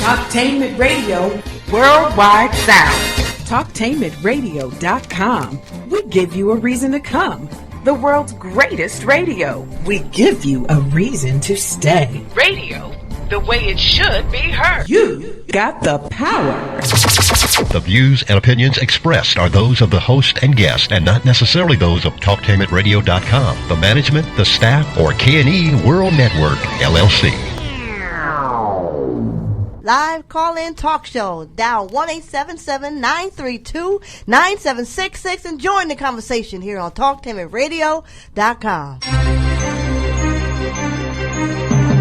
Talktainment Radio Worldwide Sound. Talktainmentradio.com. We give you a reason to come. The world's greatest radio. We give you a reason to stay. Radio, the way it should be heard. You got the power. The views and opinions expressed are those of the host and guest and not necessarily those of TalkTainmentRadio.com, the management, the staff, or K&E World Network, LLC. Live call-in talk show. Dial 1-877-932-9766 and join the conversation here on TalkTainmentRadio.com.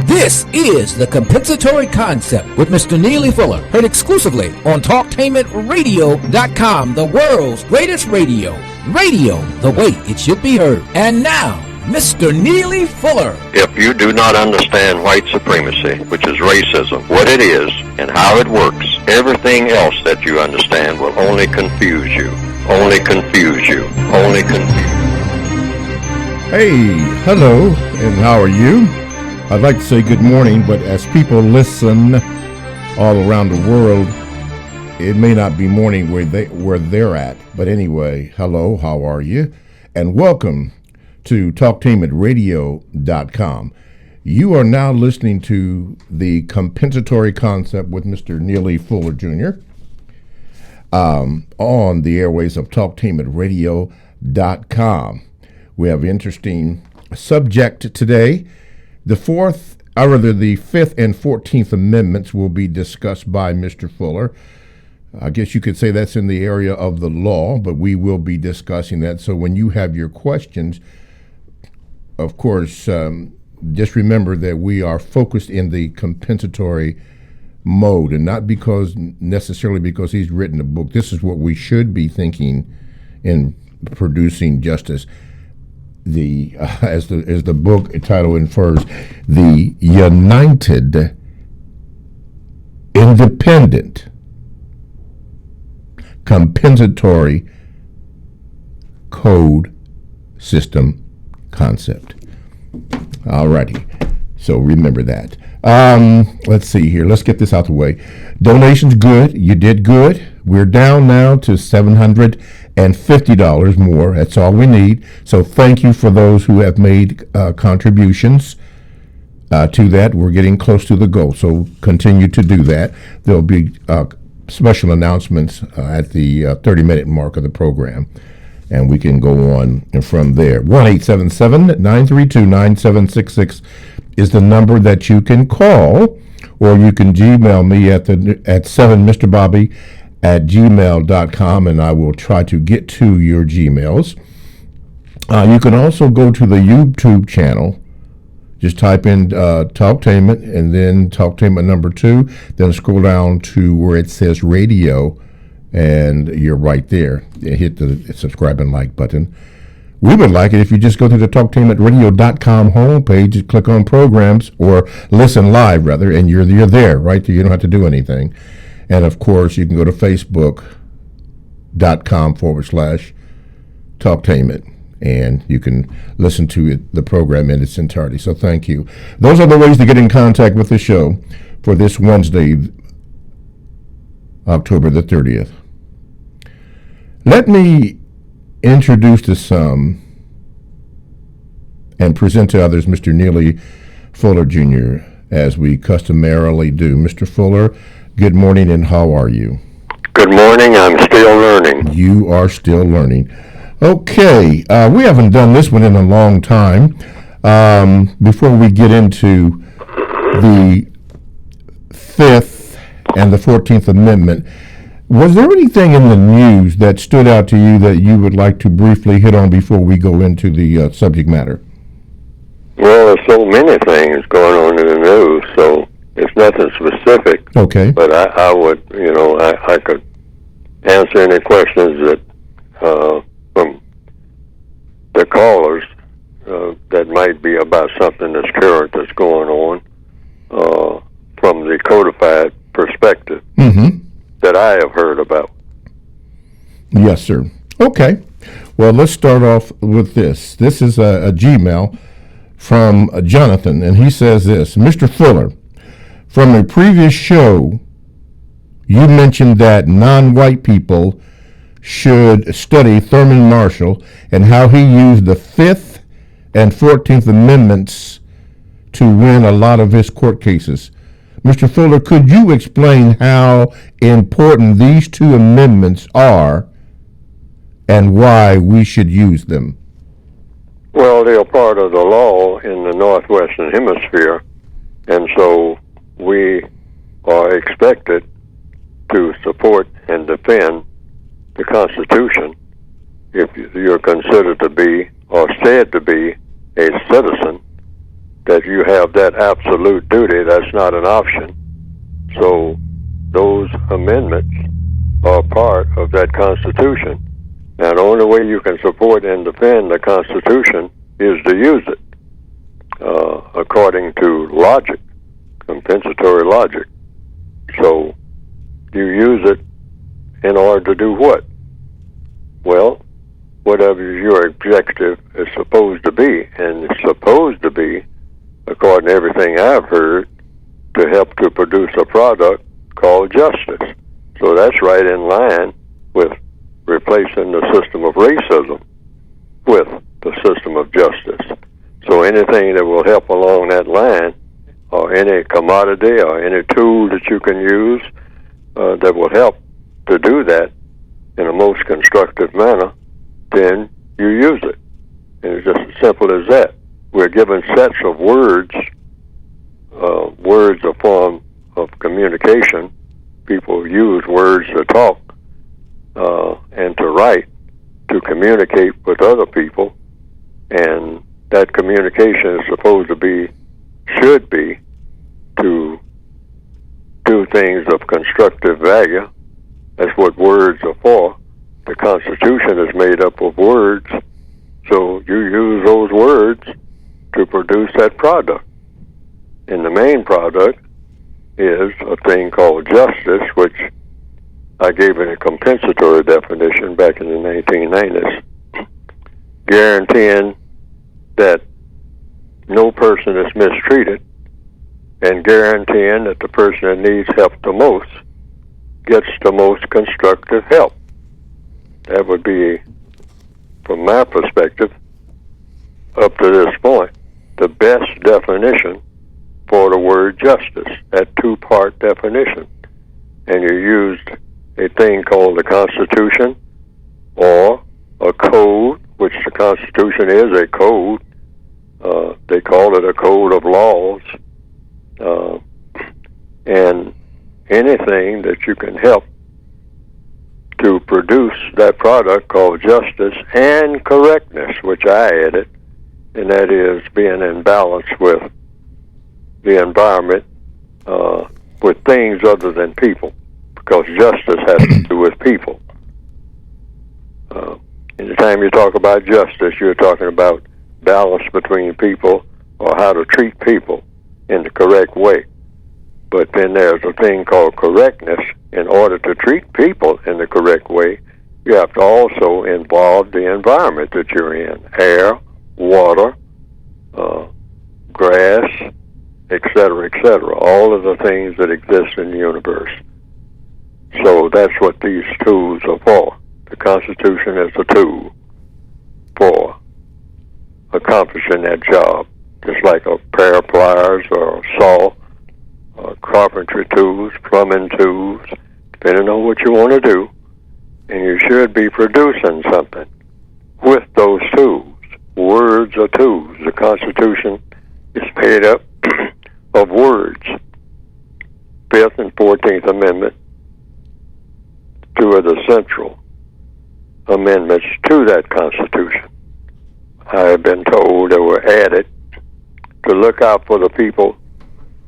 This is the Compensatory Concept with Mr. Neely Fuller, heard exclusively on TalkTainmentRadio.com, the world's greatest radio. Radio, the way it should be heard. And now, Mr. Neely Fuller. If you do not understand white supremacy, which is racism, what it is and how it works, everything else that you understand will only confuse you. Only confuse you. Only confuse you. Hey, hello, and how are you? I'd like to say good morning, but as people listen all around the world, it may not be morning where they're at. But anyway, hello, how are you? And welcome to TalkTainmentRadio.com. You are now listening to the Compensatory Concept with Mr. Neely Fuller Jr. On the airways of TalkTainmentRadio.com. We have an interesting subject today. The Fifth and 14th Amendments will be discussed by Mr. Fuller. I guess you could say that's in the area of the law, but we will be discussing that. So when you have your questions, of course, just remember that we are focused in the compensatory mode, and not necessarily because he's written a book. This is what we should be thinking in producing justice. As the book title infers, the United Independent Compensatory Code System Concept. Alrighty, so remember that. Let's see here. Let's get this out the way. Donations good. You did good. We're down now to $750 more. That's all we need. So thank you for those who have made contributions to that. We're getting close to the goal, so continue to do that. There'll be special announcements at the 30-minute mark of the program, and we can go on from there. 1-877-932-9766 is the number that you can call, or you can Gmail me at 7mrbobby@gmail.com, and I will try to get to your Gmails. You can also go to the YouTube channel. Just type in Talktainment and then Talktainment number 2, then scroll down to where it says radio, and you're right there. Hit the subscribe and like button. We would like it if you just go to the TalkTainmentRadio.com homepage, click on programs, or listen live rather, and you're there, right there. You don't have to do anything. And of course, you can go to Facebook.com/Talktainment, and you can listen to the program in its entirety. So thank you. Those are the ways to get in contact with the show for this Wednesday, October the 30th. Let me introduce to some and present to others Mr. Neely Fuller Jr., as we customarily do. Mr. Fuller, good morning, and how are you? Good morning. I'm still learning. You are still learning. Okay. We haven't done this one in a long time. Before we get into the 5th and the 14th Amendment, was there anything in the news that stood out to you that you would like to briefly hit on before we go into the subject matter? Well, there's so many things going on in the news, so it's nothing specific. Okay. But I would, I could answer any questions that from the callers that might be about something that's current, that's going on from the codified perspective. Mm-hmm. That I have heard about. Yes, sir. Okay. Well, let's start off with this. This is a Gmail from Jonathan, and he says this: Mr. Fuller, from a previous show, You mentioned that non-white people should study Thurman Marshall and how he used the 5th and 14th Amendments to win a lot of his court cases. Mr. Fuller, could you explain how important these two amendments are and why we should use them? Well, they are part of the law in the Northwestern Hemisphere, and so we are expected to support and defend the Constitution if you're considered to be or said to be a citizen, that you have that absolute duty. That's not an option. So those amendments are part of that Constitution. Now, the only way you can support and defend the Constitution is to use it according to logic, compensatory logic. So you use it in order to do what? Well, whatever your objective is supposed to be, and it's supposed to be, according to everything I've heard, to help to produce a product called justice. So that's right in line with replacing the system of racism with the system of justice. So anything that will help along that line, or any commodity or any tool that you can use that will help to do that in a most constructive manner, then you use it. And it's just as simple as that. We're given sets of words. Words are a form of communication. People use words to talk and to write to communicate with other people, and that communication is supposed to be, should be, to do things of constructive value. That's what words are for. The Constitution is made up of words, so you use those words to produce that product. And the main product is a thing called justice, which I gave it a compensatory definition back in the 1990s, guaranteeing that no person is mistreated and guaranteeing that the person that needs help the most gets the most constructive help. That would be, from my perspective, up to this point, the best definition for the word justice, that two-part definition. And you used a thing called the Constitution, or a code, which the Constitution is a code. They call it a code of laws. And anything that you can help to produce that product called justice and correctness, which I added, and that is being in balance with the environment, with things other than people, because justice has to do with people. Anytime you talk about justice, you're talking about balance between people, or how to treat people in the correct way. But then there's a thing called correctness. In order to treat people in the correct way, you have to also involve the environment that you're in: air, water, grass, etc., etc., all of the things that exist in the universe. So that's what these tools are for. The Constitution is a tool for accomplishing that job, just like a pair of pliers or a saw, or carpentry tools, plumbing tools, depending on what you want to do. And you should be producing something with those tools. Words are tools. The Constitution is made up of words. 5th and 14th Amendment, two of the central amendments to that Constitution. I have been told they were added to look out for the people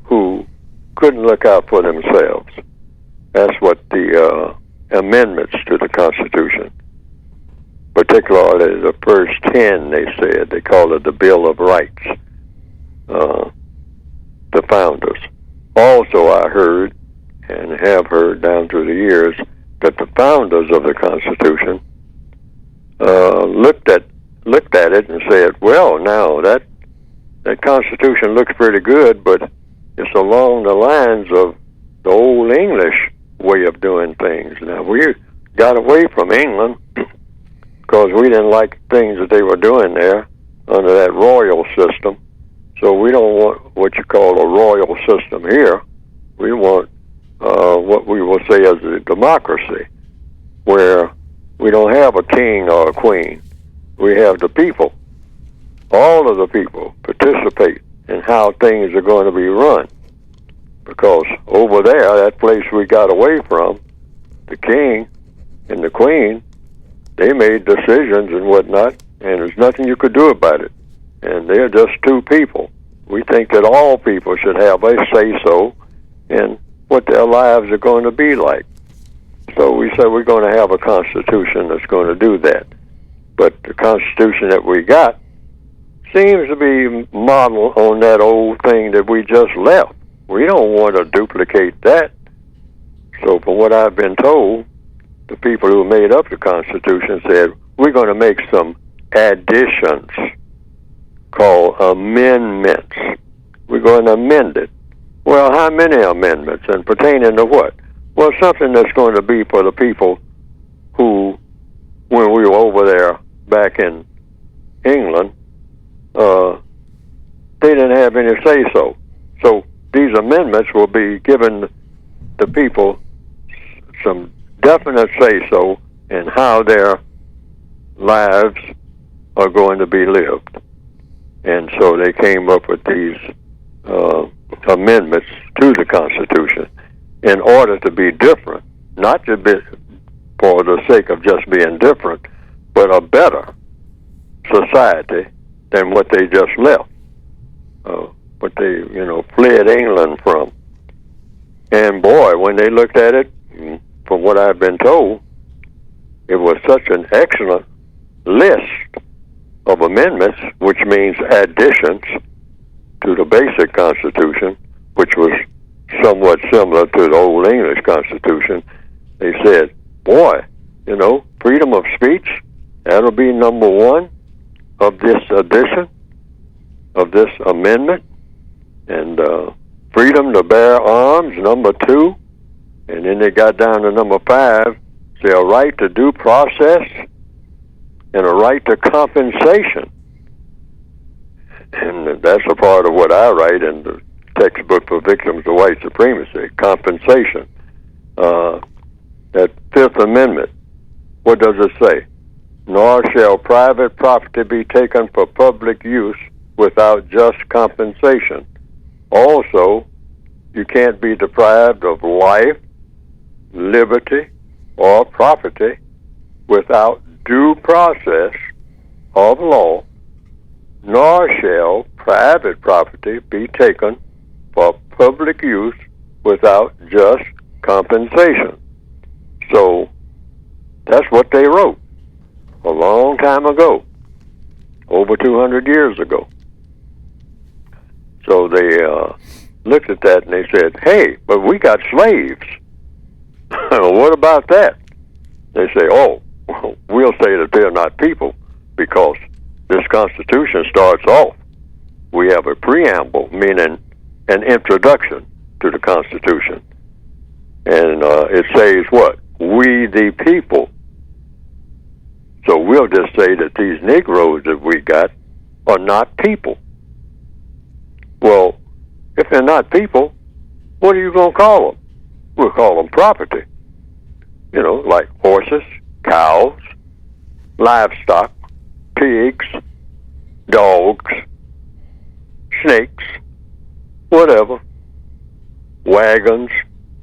who couldn't look out for themselves. That's what the amendments to the Constitution, particularly the first 10, they said, they called it the Bill of Rights, the founders. Also, I heard, and have heard down through the years, that the founders of the Constitution looked at it and said, well, now that Constitution looks pretty good, but it's along the lines of the Old English way of doing things. Now, we got away from England because we didn't like things that they were doing there under that royal system. So we don't want what you call a royal system here. We want what we will say as a democracy, where we don't have a king or a queen. We have the people. All of the people participate in how things are going to be run. Because over there, that place we got away from, the king and the queen, they made decisions and whatnot, and there's nothing you could do about it. And they're just two people. We think that all people should have a say-so in what their lives are going to be like. So we said we're going to have a constitution that's going to do that. But the constitution that we got seems to be modeled on that old thing that we just left. We don't want to duplicate that. So from what I've been told, the people who made up the Constitution said, we're going to make some additions called amendments. We're going to amend it. Well, how many amendments and pertaining to what? Well, something that's going to be for the people who, when we were over there back in England, they didn't have any say-so. So these amendments will be giving the people some definite say-so in how their lives are going to be lived. And so they came up with these amendments to the Constitution in order to be different, not to be for the sake of just being different, but a better society than what they just left, what they, fled England from. And boy, when they looked at it, from what I've been told, it was such an excellent list of amendments, which means additions to the basic Constitution, which was somewhat similar to the Old English Constitution. They said, boy, freedom of speech, that'll be number one of this addition, of this amendment, and freedom to bear arms, number two, and then they got down to number five, say a right to due process and a right to compensation. And that's a part of what I write in the textbook for victims of white supremacy, compensation. That Fifth Amendment, what does it say? Nor shall private property be taken for public use without just compensation. Also, you can't be deprived of life, liberty, or property without due process of law, nor shall private property be taken for public use without just compensation. So that's what they wrote a long time ago, over 200 years ago. So they looked at that and they said, hey, but we got slaves. What about that? They say, oh, we'll say that they're not people because this Constitution starts off. We have a preamble, meaning an introduction to the Constitution. And it says what? We the people. So we'll just say that these Negroes that we got are not people. Well, if they're not people, what are you going to call them? We'll call them property. Like horses, cows, livestock, pigs, dogs, snakes, whatever, wagons,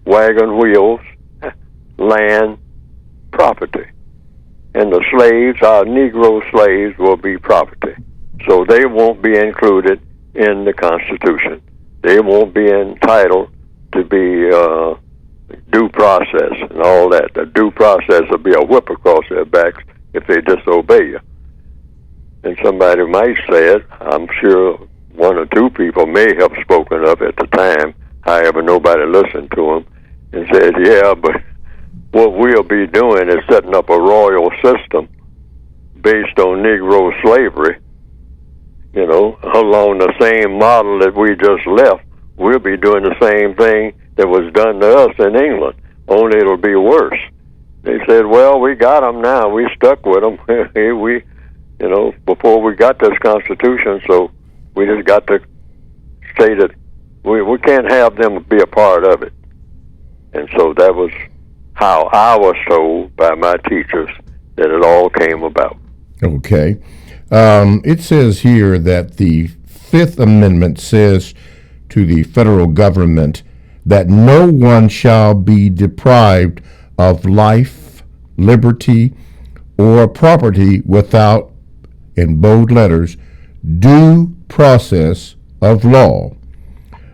wagon wheels, land, property. And the slaves, our Negro slaves, will be property. So they won't be included in the Constitution. They won't be entitled to be due process and all that. The due process will be a whip across their backs if they disobey you. And somebody might say it. I'm sure one or two people may have spoken up at the time. However, nobody listened to them and said, yeah, but what we'll be doing is setting up a royal system based on Negro slavery, along the same model that we just left. We'll be doing the same thing that was done to us in England. only it'll be worse. They said, well, we got them now. We stuck with them. Before we got this Constitution, so we just got to say that we can't have them be a part of it. And so that was how I was told by my teachers that it all came about. Okay. It says here that the Fifth Amendment says to the federal government that no one shall be deprived of life, liberty, or property without, in bold letters, due process of law.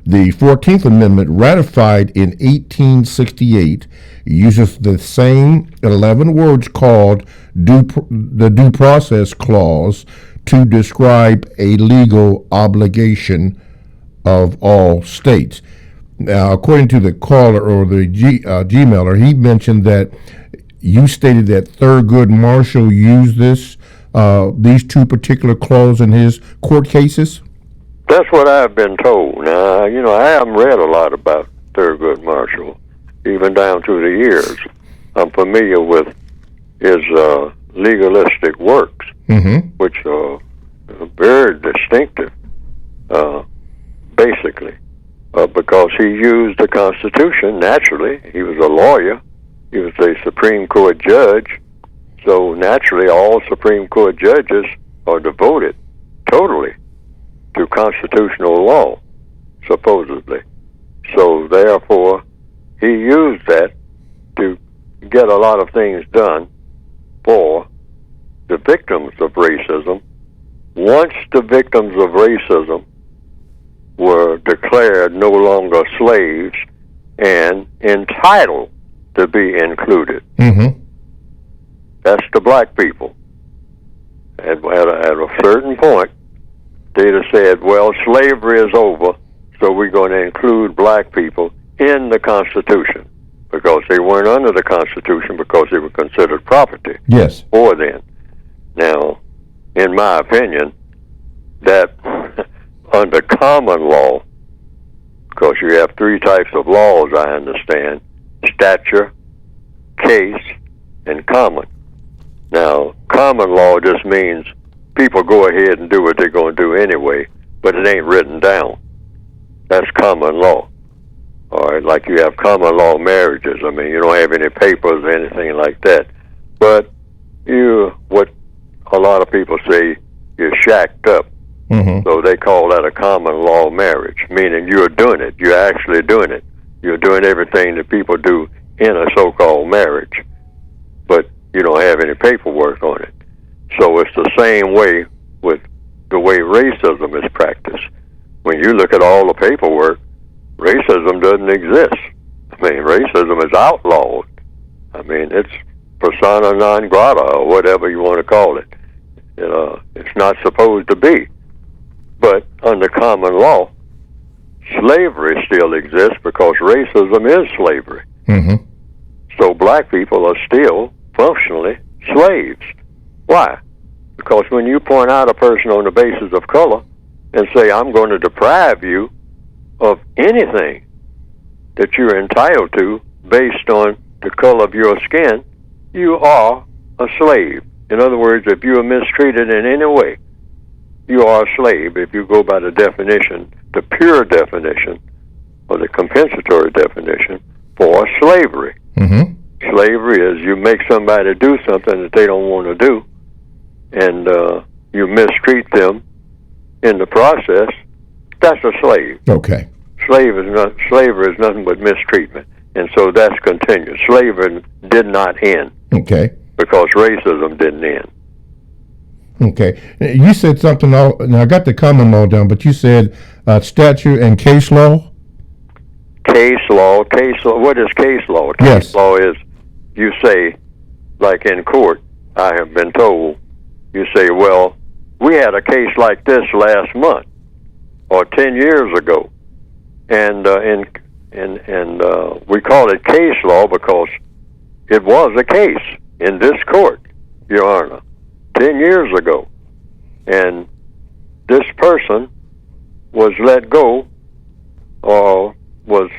The 14th Amendment, ratified in 1868, uses the same 11 words called the Due Process Clause to describe a legal obligation of all states. Now, according to the caller or the Gmailer, he mentioned that you stated that Thurgood Marshall used these two particular clauses in his court cases? That's what I've been told. Now, I haven't read a lot about Thurgood Marshall, even down through the years. I'm familiar with his legalistic works, which are very distinctive, basically, because he used the Constitution. Naturally, he was a lawyer. He was a Supreme Court judge. So naturally, all Supreme Court judges are devoted totally to constitutional law, supposedly. So therefore, he used that to get a lot of things done for the victims of racism. Once the victims of racism were declared no longer slaves and entitled to be included. That's the black people. At a certain point, they'd have said, well, slavery is over, so we're going to include black people in the Constitution, because they weren't under the Constitution because they were considered property. Yes. Before then. Now, in my opinion, that under common law, because you have three types of laws, I understand: statute, case, and common. Now, common law just means people go ahead and do what they're going to do anyway, but it ain't written down. That's common law. All right, like you have common law marriages. I mean, you don't have any papers or anything like that. But what a lot of people say, you're shacked up. So they call that a common law marriage, meaning you're doing it. You're actually doing it. You're doing everything that people do in a so-called marriage, but you don't have any paperwork on it. So it's the same way with the way racism is practiced. When you look at all the paperwork, racism doesn't exist. I mean, racism is outlawed. I mean, it's persona non grata, or whatever you want to call it. It's not supposed to be. But under common law, slavery still exists because racism is slavery. So black people are still functionally slaves. Why? Because when you point out a person on the basis of color and say, I'm going to deprive you of anything that you're entitled to based on the color of your skin, you are a slave. In other words, if you are mistreated in any way, you are a slave. If you go by the definition, the pure definition, or the compensatory definition for slavery. Slavery is you make somebody do something that they don't want to do, and you mistreat them in the process. That's a slave. Okay. Slavery is nothing but mistreatment, and so that's continued. Slavery did not end. Okay. Because racism didn't end. Okay. You said something. Now I got the common law down, but you said statute and case law. Case law. What is case law? Case law is, you say, like in court, I have been told, you say, well, we had a case like this last month or 10 years ago, and we call it case law because it was a case in this court, Your Honor, 10 years ago, and this person was let go or was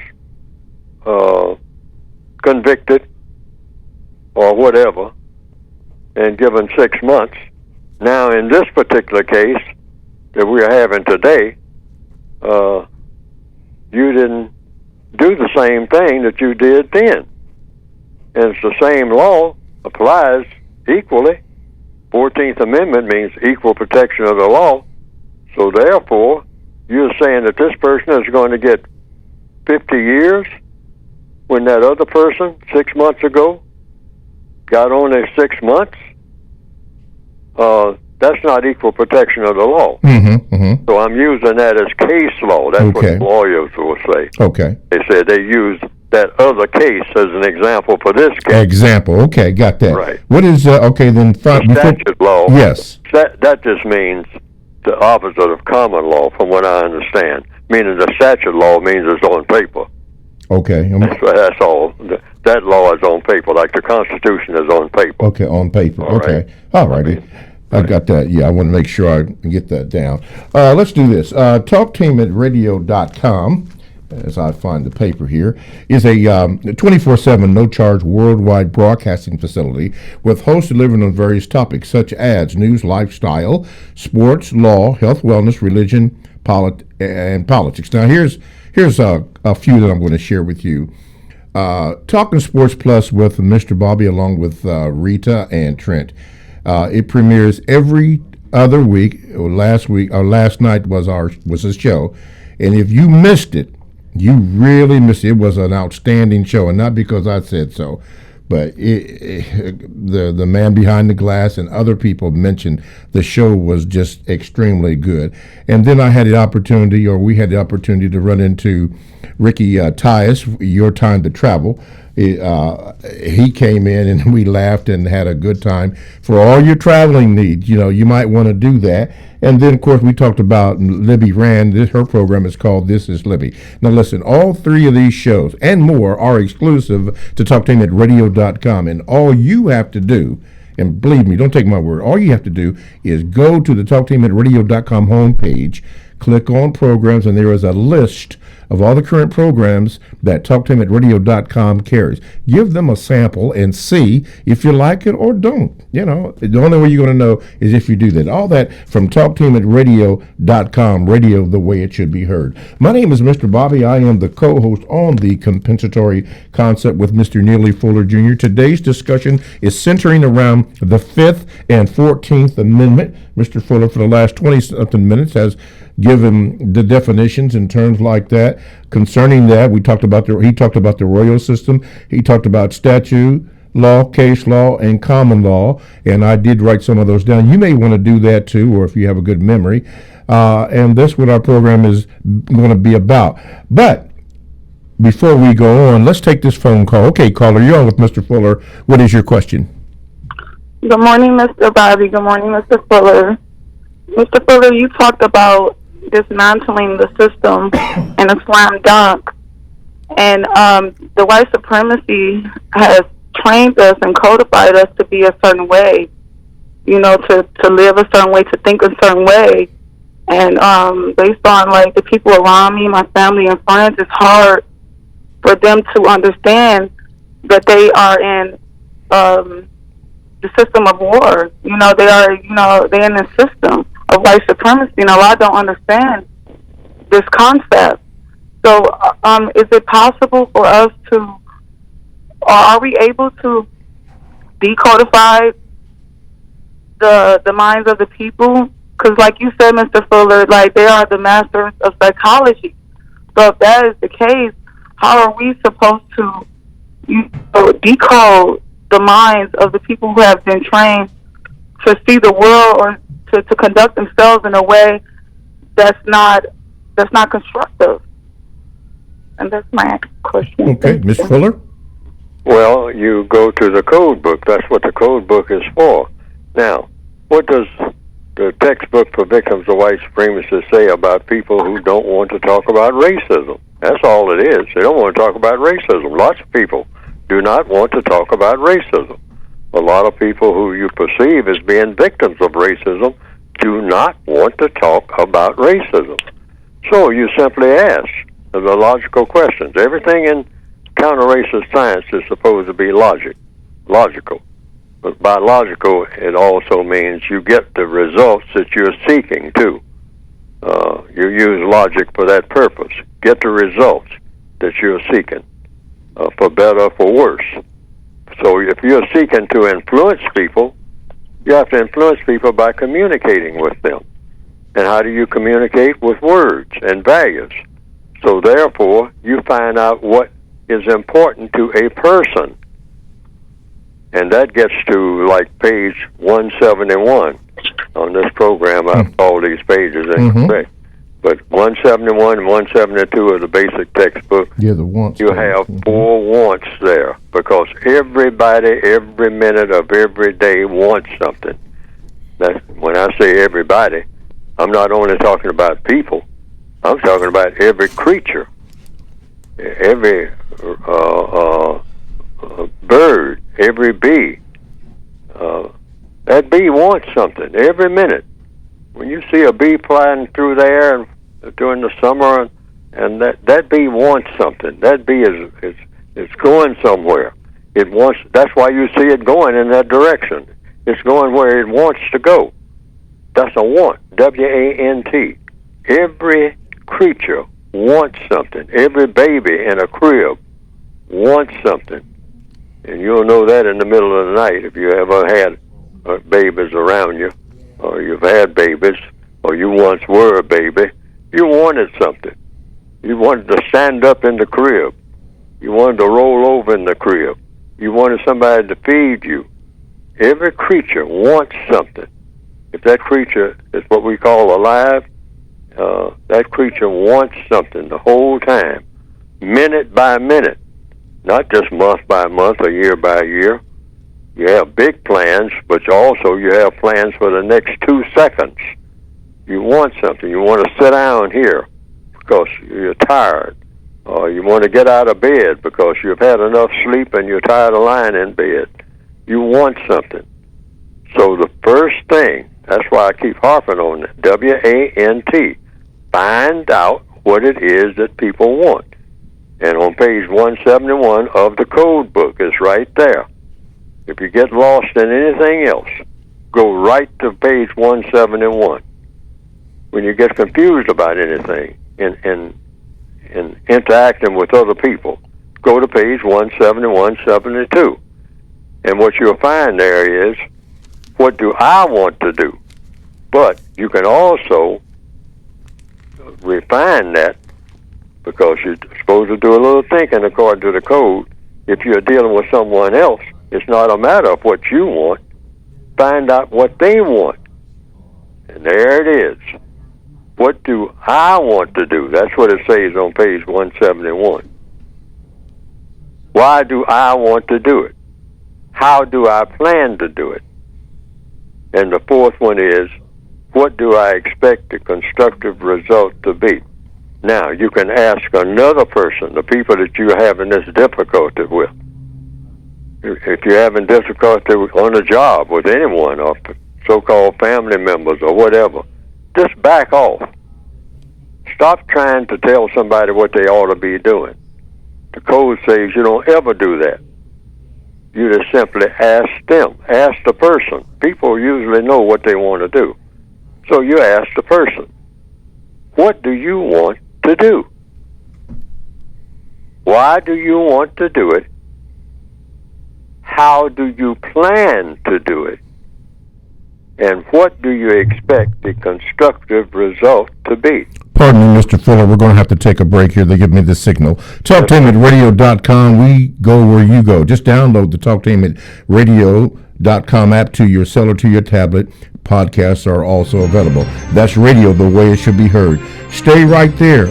convicted or whatever and given 6 months. Now, in this particular case that we're having today, you didn't do the same thing that you did then. And it's the same law, applies equally. 14th Amendment means equal protection of the law. So therefore, you're saying that this person is going to get 50 years when that other person 6 months ago got only 6 months? That's not equal protection of the law. So I'm using that as case law. That's what the lawyers will say. Okay. They said they used that other case as an example for this case. Example. Okay, got that. Right. What is okay then? The statute law. Yes. That just means the opposite of common law, from what I understand. Meaning the statute law means it's on paper. Okay. That's all. That law is on paper, like the Constitution is on paper. Okay, on paper. All okay. right. All righty. I got that. Yeah, I want to make sure I get that down. Let's do this. TalkTeamAtRadio.com, as I find the paper here, is a 24/7 no-charge worldwide broadcasting facility with hosts delivering on various topics such as news, lifestyle, sports, law, health, wellness, religion, and politics. Now, here's a few that I'm going to share with you. Talking Sports Plus with Mr. Bobby along with Rita and Trent. It premieres every other week. Last night was his show, and if you missed it, you really missed it. It was an outstanding show, and not because I said so, but the man behind the glass and other people mentioned the show was just extremely good. And then we had the opportunity to run into Ricky Tyus, Your Time to Travel. He came in and we laughed and had a good time. For all your traveling needs, you might want to do that. And then, of course, we talked about Libby Rand. Her program is called This is Libby. Now, listen, all three of these shows and more are exclusive to TalkTeamAtRadio.com. And all you have to do, and believe me, don't take my word, all you have to do is go to the TalkTeamAtRadio.com homepage, click on programs, and there is a list of all the current programs that TalkTeamAtRadio.com carries. Give them a sample and see if you like it or don't. The only way you're going to know is if you do that. All that from TalkTeamAtRadio.com, radio the way it should be heard. My name is Mr. Bobby. I am the co-host on the Compensatory Concept with Mr. Neely Fuller Jr. Today's discussion is centering around the 5th and 14th Amendment. Mr. Fuller, for the last 20-something minutes, has given the definitions and terms like that. Concerning that, he talked about the royal system. He talked about statute law, case law, and common law, and I did write some of those down. You may want to do that too, or if you have a good memory. And that's what our program is going to be about. But before we go on, let's take this phone call. Okay, caller, you're on with Mr. Fuller. What is your question? Good morning, Mr. Bobby. Good morning, Mr. Fuller. Mr. Fuller, you talked about dismantling the system and a slam dunk. And the white supremacy has trained us and codified us to be a certain way, to live a certain way, to think a certain way. And based on, the people around me, my family and friends, it's hard for them to understand that they are in the system of war. They're in the system of white supremacy. A lot don't understand this concept. So is it possible for us to, or are we able to decodify the minds of the people? Because like you said, Mr. Fuller, they are the masters of psychology. So if that is the case, how are we supposed to decode the minds of the people who have been trained to see the world or to conduct themselves in a way that's not constructive? And that's my question. Okay, Ms. Fuller? Well, you go to the code book. That's what the code book is for. Now, what does the textbook for victims of white supremacy say about people who don't want to talk about racism? That's all it is. They don't want to talk about racism. Lots of people do not want to talk about racism. A lot of people who you perceive as being victims of racism do not want to talk about racism. So you simply ask the logical questions. Everything in counter-racist science is supposed to be logical. But by logical, it also means you get the results that you're seeking, too. You use logic for that purpose. Get the results that you're seeking, for better or for worse. So if you're seeking to influence people, you have to influence people by communicating with them. And how do you communicate? With words and values. So therefore, you find out what is important to a person. And that gets to like page 171 on this program. I've called these pages incorrect. But 171 and 172 of the basic textbook, the wants. You have 4 wants there, because everybody, every minute of every day wants something. When I say everybody, I'm not only talking about people. I'm talking about every creature, every bird, every bee. That bee wants something every minute. When you see a bee flying through the air during the summer, and that bee wants something. That bee is going somewhere. It wants. That's why you see it going in that direction. It's going where it wants to go. That's a want. W-A-N-T. Every creature wants something. Every baby in a crib wants something. And you'll know that in the middle of the night if you ever had babies around you, or you've had babies, or you once were a baby. You wanted something. You wanted to stand up in the crib. You wanted to roll over in the crib. You wanted somebody to feed you. Every creature wants something. If that creature is what we call alive, that creature wants something the whole time, minute by minute, not just month by month or year by year. You have big plans, but also you have plans for the next 2 seconds. You want something. You want to sit down here because you're tired, or you want to get out of bed because you've had enough sleep and you're tired of lying in bed. You want something. So the first thing, that's why I keep harping on it, W-A-N-T. Find out what it is that people want. And on page 171 of the code book is right there. If you get lost in anything else, go right to page 171. When you get confused about anything in interacting with other people, go to page 171, 72. And what you'll find there is, what do I want to do? But you can also refine that, because you're supposed to do a little thinking according to the code. If you're dealing with someone else, it's not a matter of what you want. Find out what they want. And there it is. What do I want to do? That's what it says on page 171. Why do I want to do it? How do I plan to do it? And the fourth one is, what do I expect the constructive result to be? Now, you can ask another person, the people that you're having this difficulty with. If you're having difficulty on a job with anyone, or so-called family members or whatever, just back off. Stop trying to tell somebody what they ought to be doing. The code says you don't ever do that. You just simply ask them. Ask the person. People usually know what they want to do. So you ask the person, what do you want to do? Why do you want to do it? How do you plan to do it? And what do you expect the constructive result to be? Pardon me, Mr. Fuller. We're going to have to take a break here. They give me the signal. TalkTameAtRadio.com. We go where you go. Just download the TalkTameAtRadio.com app to your cell or to your tablet. Podcasts are also available. That's radio the way it should be heard. Stay right there.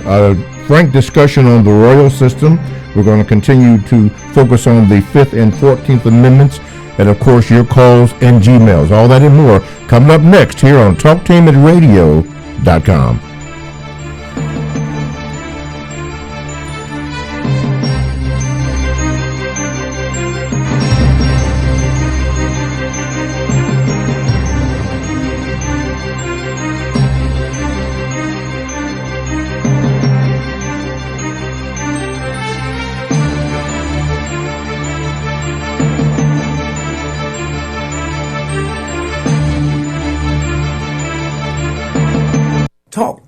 Frank discussion on the royal system. We're going to continue to focus on the 5th and 14th Amendments. And, of course, your calls and Gmails. All that and more coming up next here on TalkTameAtRadio.com. Talk